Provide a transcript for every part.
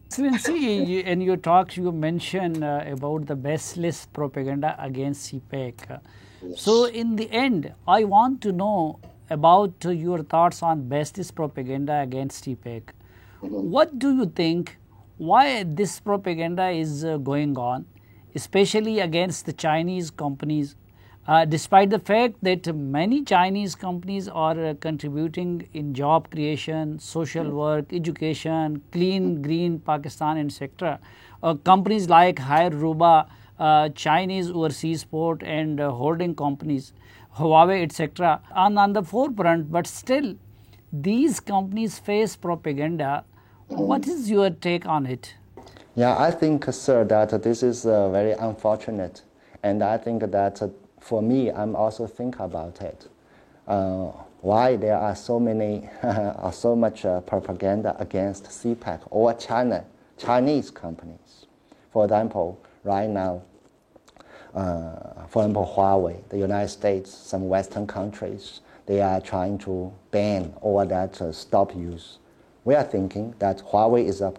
Excellency, in your talks you mentioned about the baseless propaganda against CPEC. So, Yes. in the end, I want to know about your thoughts on baseless propaganda against CPEC. Mhm. What do you think? Why this propaganda is going on, especially against the Chinese companies, despite the fact that many Chinese companies are contributing in job creation, social work, education, clean, green Pakistan, etc. Companies like Hire Ruba, Chinese overseas port and holding companies, Huawei, etc., are on the forefront, but still these companies face propaganda. What is your take on it? Yeah, I think, sir, that this is very unfortunate. And I think that for me, I'm also think about it. Why there are so many, or so much propaganda against CPEC or Chinese companies. For example, right now, for example, Huawei, the United States, some Western countries, they are trying to ban all that stop use. We are thinking that Huawei is a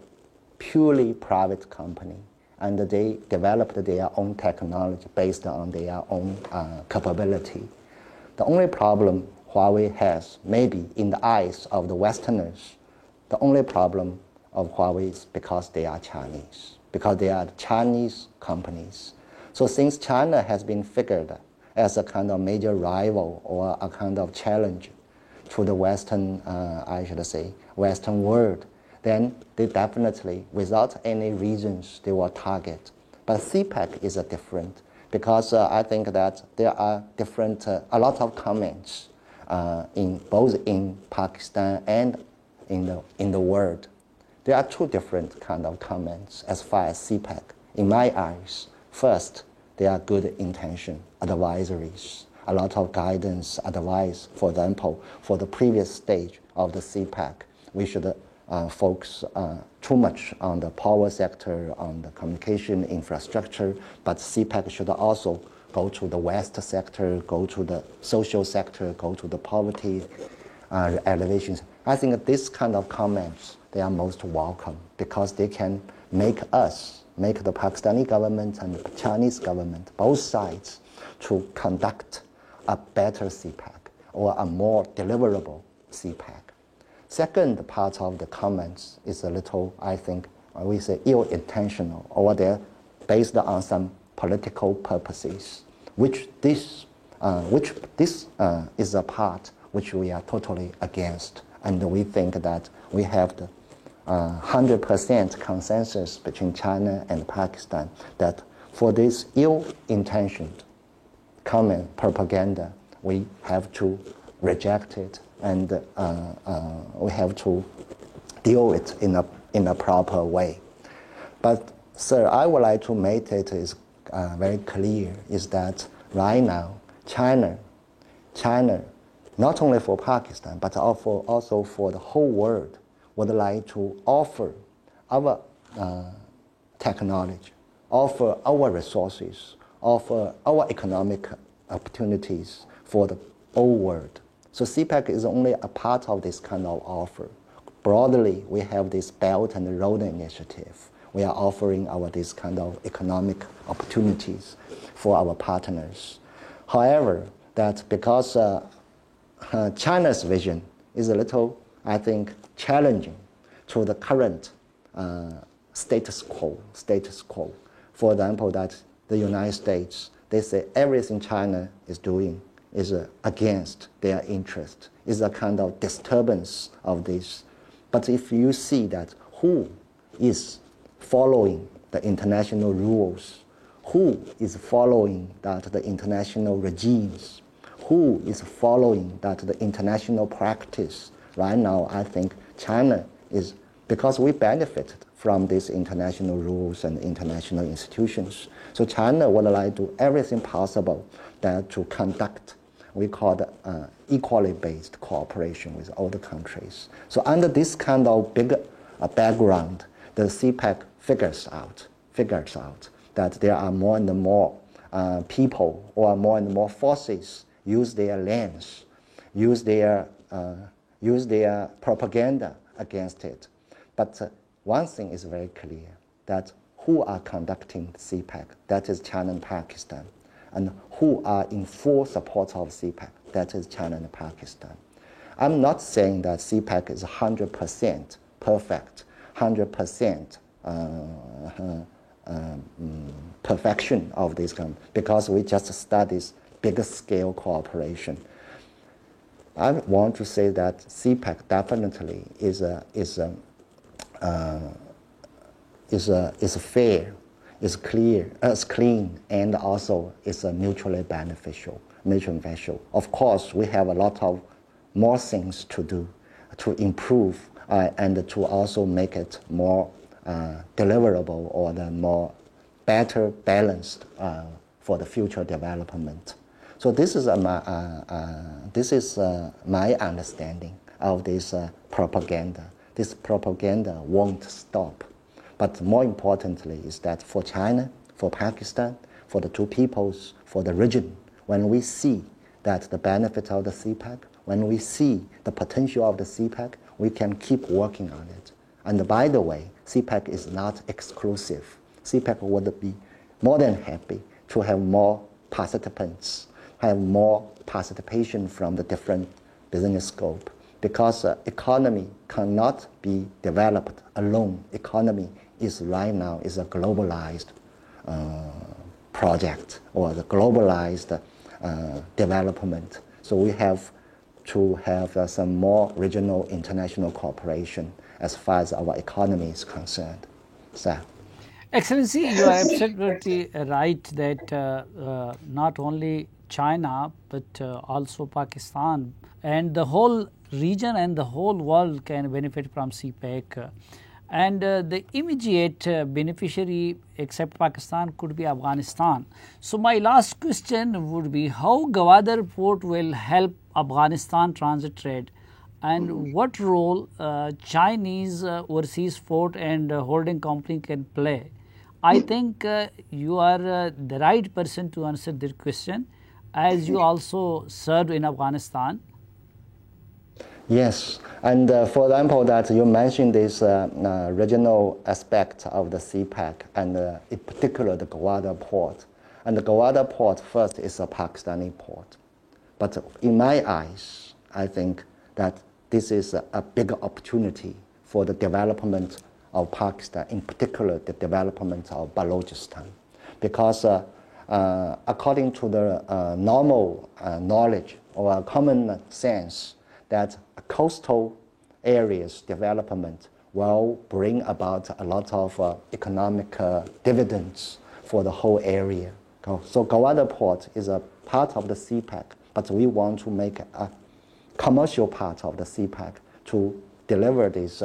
purely private company, and they developed their own technology based on their own capability. The only problem Huawei has, maybe in the eyes of the Westerners, the only problem of Huawei is because they are Chinese, because they are Chinese companies. So since China has been figured as a kind of major rival or a kind of challenge to the Western, I should say, Western world, then they definitely, without any reasons, they will target. But CPEC is a different, because I think that there are different, a lot of comments in both in Pakistan and in the world. There are two different kind of comments as far as CPEC. In my eyes, first, they are good intention advisories, a lot of guidance, advice. For example, for the previous stage of the CPEC, we should focus too much on the power sector, on the communication infrastructure, but CPEC should also go to the West sector, go to the social sector, go to the poverty elevations. I think this kind of comments, they are most welcome because they can make us, make the Pakistani government and the Chinese government, both sides, to conduct a better CPEC or a more deliverable CPEC. Second part of the comments is a little, I think, we say ill-intentional, or they're based on some political purposes, which this is a part which we are totally against, and we think that we have the 100% consensus between China and Pakistan that for this ill-intentioned comment propaganda, we have to reject it, and we have to deal with it in a proper way. But sir, I would like to make it is very clear is that right now China, not only for Pakistan but also for the whole world, would like to offer our technology, offer our resources, offer our economic opportunities for the whole world. So CPEC is only a part of this kind of offer. Broadly, we have this Belt and Road Initiative. We are offering this kind of economic opportunities for our partners. However, that because China's vision is a little, I think, challenging to the current status quo. For example, that the United States, they say everything China is doing is against their interest, is a kind of disturbance of this. But if you see that who is following the international rules, who is following that the international regimes, who is following that the international practice, right now I think China is, because we benefited from these international rules and international institutions. So China would like to do everything possible that to conduct, we call it equally based cooperation with all the countries. So under this kind of big background, the CPEC figures out that there are more and more people or more and more forces use their lens, use their propaganda against it. But one thing is very clear, that who are conducting CPEC, that is China and Pakistan, and who are in full support of CPEC, that is China and Pakistan. I'm not saying that CPEC is 100% perfect, 100% perfection of this kind, because we just studied bigger scale cooperation. I want to say that CPEC definitely is fair, is clear, is clean, and also is mutually beneficial. Of course, we have a lot of more things to do to improve and to also make it more deliverable or the more better balanced for the future development. So this is my understanding of this propaganda. This propaganda won't stop. But more importantly is that for China, for Pakistan, for the two peoples, for the region, when we see that the benefit of the CPEC, when we see the potential of the CPEC, we can keep working on it. And by the way, CPEC is not exclusive. CPEC would be more than happy to have more participants, have more participation from the different business scope, because economy cannot be developed alone. Economy is right now is a globalized project or the globalized development. So we have to have some more regional international cooperation as far as our economy is concerned. So. Excellency, you are absolutely right that not only China but also Pakistan and the whole region and the whole world can benefit from CPEC. And the immediate beneficiary except Pakistan could be Afghanistan. So my last question would be how Gwadar port will help Afghanistan transit trade, and what role Chinese overseas port and holding company can play. I think you are the right person to answer this question, as you also served in Afghanistan. Yes, and for example, that you mentioned this regional aspect of the CPEC, and in particular the Gwadar port. And the Gwadar port first is a Pakistani port. But in my eyes, I think that this is a big opportunity for the development of Pakistan, in particular the development of Balochistan. Because according to the normal knowledge or common sense, that coastal areas development will bring about a lot of economic dividends for the whole area. So Gwadar port is a part of the CPEC, but we want to make a commercial part of the CPEC to deliver these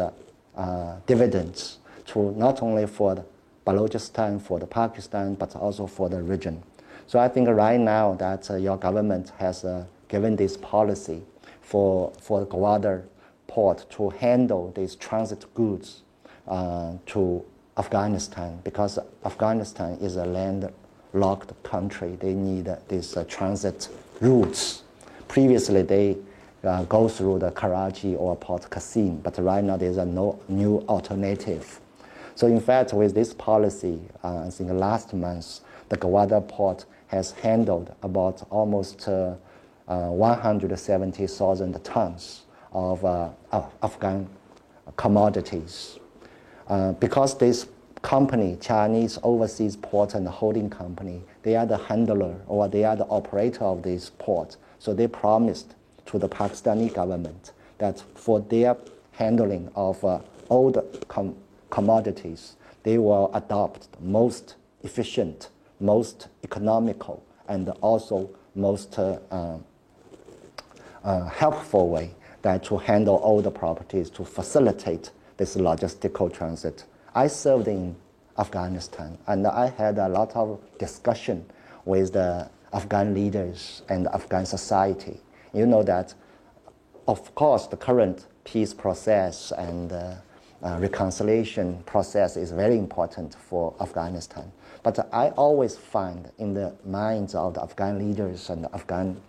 dividends to not only for the Balochistan, for the Pakistan, but also for the region. So I think right now that your government has given this policy for Gwadar port to handle these transit goods to Afghanistan, because Afghanistan is a landlocked country. They need these transit routes. Previously, they go through the Karachi or Port Qasim, but right now there's no new alternative. So in fact, with this policy, I think last month, the Gwadar port has handled about almost 170,000 tons of Afghan commodities. Because this company, Chinese Overseas Port and Holding Company, they are the handler or they are the operator of this port. So they promised to the Pakistani government that for their handling of all the commodities, they will adopt the most efficient, most economical, and also most helpful way that to handle all the properties to facilitate this logistical transit. I served in Afghanistan, and I had a lot of discussion with the Afghan leaders and Afghan society. You know that, of course, the current peace process and reconciliation process is very important for Afghanistan. But I always find in the minds of the Afghan leaders and the Afghan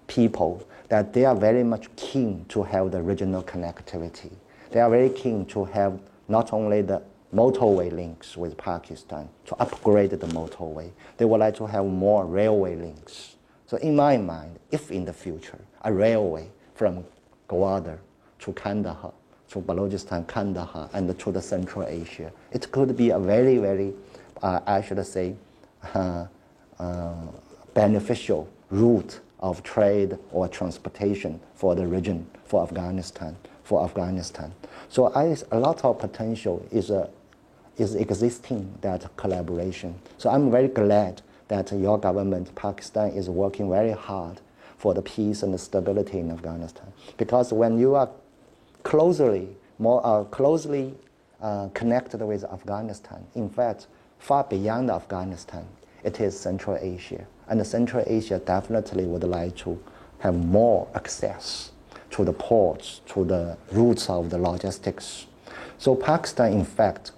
people that they are very much keen to have the regional connectivity. They are very keen to have not only the motorway links with Pakistan, to upgrade the motorway. They would like to have more railway links. So in my mind, if in the future, a railway from Gwadar to Kandahar, to Balochistan, Kandahar, and to the Central Asia, it could be a very, very, I should say, beneficial route of trade or transportation for the region, for Afghanistan. So a lot of potential is existing, that collaboration. So I'm very glad that your government, Pakistan, is working very hard for the peace and the stability in Afghanistan. Because when you are more closely connected with Afghanistan, in fact, far beyond Afghanistan, it is Central Asia. And Central Asia definitely would like to have more access to the ports, to the routes of the logistics. So Pakistan, in fact,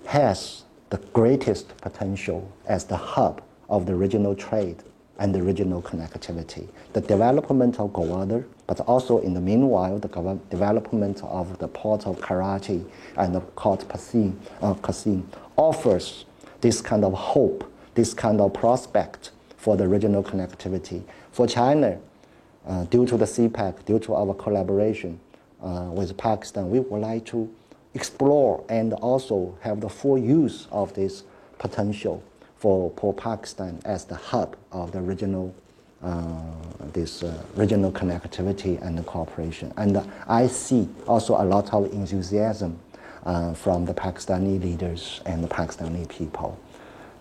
has the greatest potential as the hub of the regional trade and the regional connectivity. The development of Gwadar, but also in the meanwhile, the development of the port of Karachi and the port Qasim offers this kind of hope, this kind of prospect for the regional connectivity. For China, due to the CPEC, due to our collaboration with Pakistan, we would like to explore and also have the full use of this potential for Pakistan as the hub of the regional, regional connectivity and cooperation. And I see also a lot of enthusiasm from the Pakistani leaders and the Pakistani people.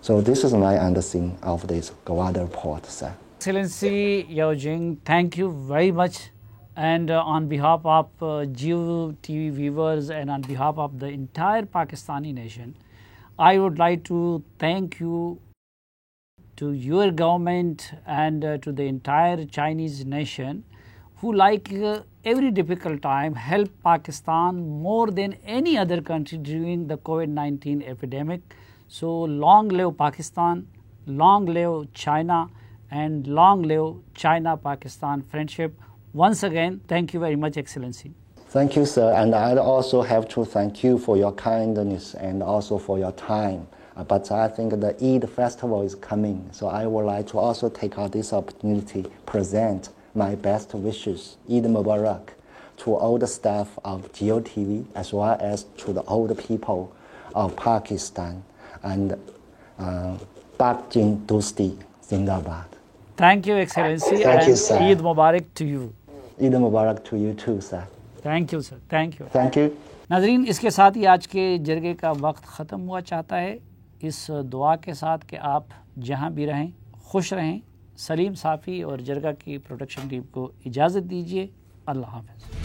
So this is my understanding of this Gwadar port, sir. Excellency Yao Jing, thank you very much. And on behalf of Geo TV viewers and on behalf of the entire Pakistani nation, I would like to thank you to your government and to the entire Chinese nation who, like every difficult time, help Pakistan more than any other country during the COVID-19 epidemic. So long live Pakistan, long live China, and long live China-Pakistan friendship. Once again, thank you very much, Excellency. Thank you, sir. And I also have to thank you for your kindness and also for your time. But I think the Eid festival is coming, so I would like to also take out this opportunity to present my best wishes, Eid Mubarak, to all the staff of Geo TV as well as to the older people of Pakistan. And Pak Jin Dosti Zindabad. Thank you, Excellency. Thank you, sir. Eid Mubarak to you. Eid Mubarak to you too, sir. Thank you, sir. Thank you. Thank you. नाज़रीन, इसके साथ ही आज के जरगे का वक्त ख़त्म हुआ चाहता है, इस दुआ के साथ कि आप जहां भी रहें खुश रहें। सलीम, साफ़ी और जरगा की प्रोडक्शन टीम को इजाज़त दीजिए। अल्लाह हाफ़िज़।